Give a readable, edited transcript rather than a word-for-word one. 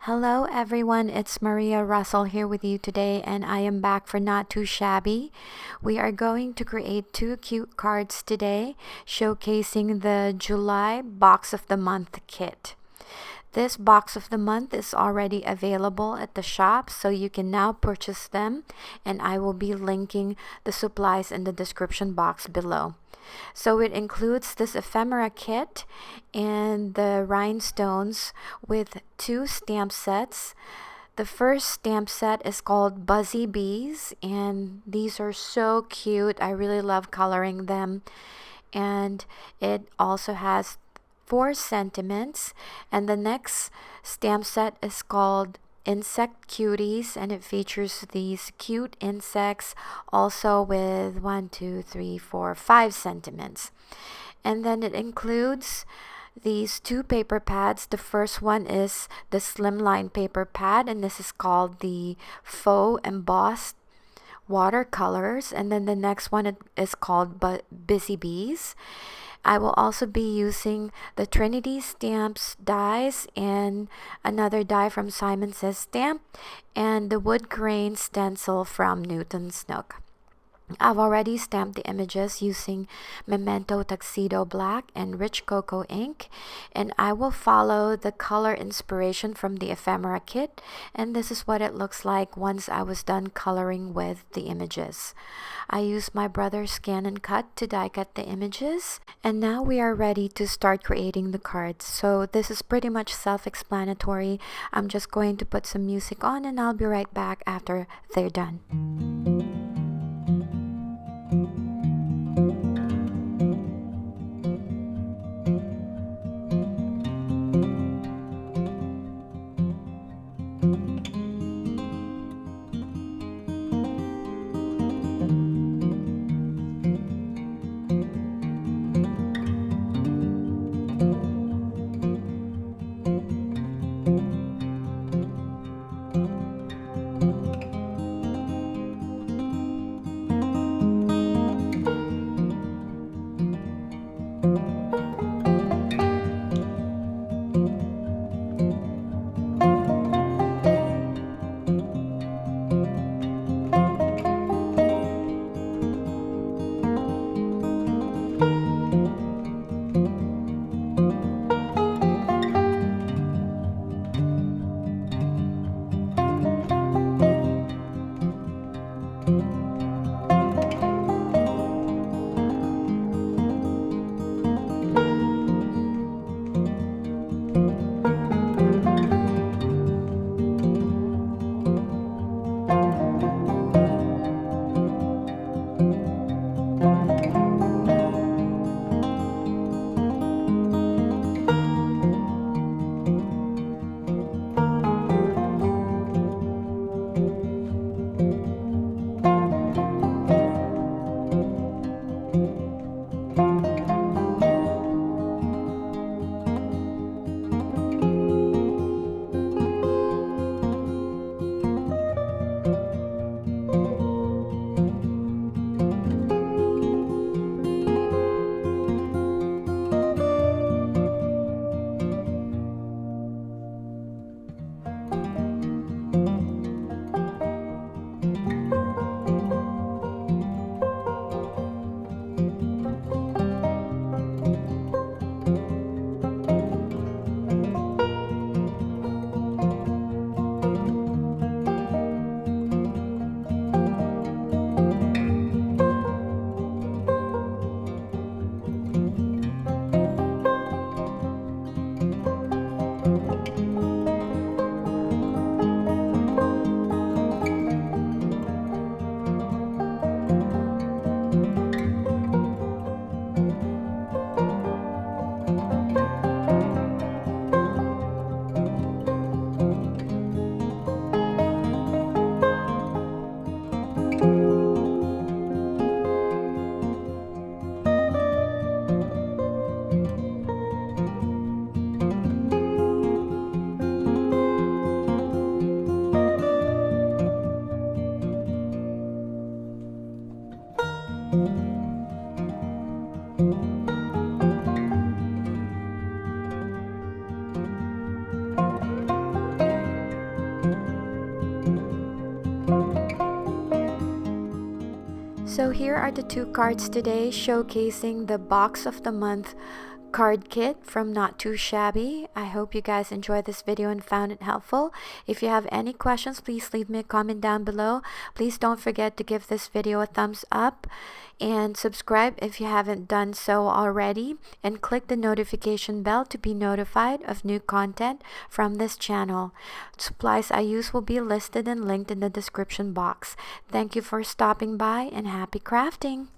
Hello everyone, it's Maria Russell here with you today, and I am back for Not Too Shabby. We are going to create two cute cards today showcasing the July Box of the Month kit. This box of the month is already available at the shop, so you can now purchase them, and I will be linking the supplies in the description box below. So it includes this ephemera kit and the rhinestones with two stamp sets. The first stamp set is called Buzzy Bees, and these are so cute. I really love coloring them. And it also has 4 sentiments. And the next stamp set is called Insect Cuties, and it features these cute insects also with 5 sentiments. And then it includes these 2 paper pads. The first one is the Slimline paper pad, and this is called the Faux Embossed Watercolors. And then the next one is called Busy Bees. I will also be using the Trinity stamps dies and another die from Simon Says Stamp and the wood grain stencil from Newton's Nook. I've already stamped the images using Memento Tuxedo Black and Rich Cocoa ink, and I will follow the color inspiration from the ephemera kit, and this is what it looks like once I was done coloring with the images. I used my brother's scan and cut to die cut the images, and now we are ready to start creating the cards. So this is pretty much self-explanatory. I'm just going to put some music on and I'll be right back after they're done. So here are the 2 cards today, showcasing the box of the month card kit from Not2Shabby. I hope you guys enjoyed this video and found it helpful. If you have any questions, please leave me a comment down below. Please don't forget to give this video a thumbs up and subscribe if you haven't done so already, and click the notification bell to be notified of new content from this channel. Supplies I use will be listed and linked in the description box. Thank you for stopping by, and happy crafting!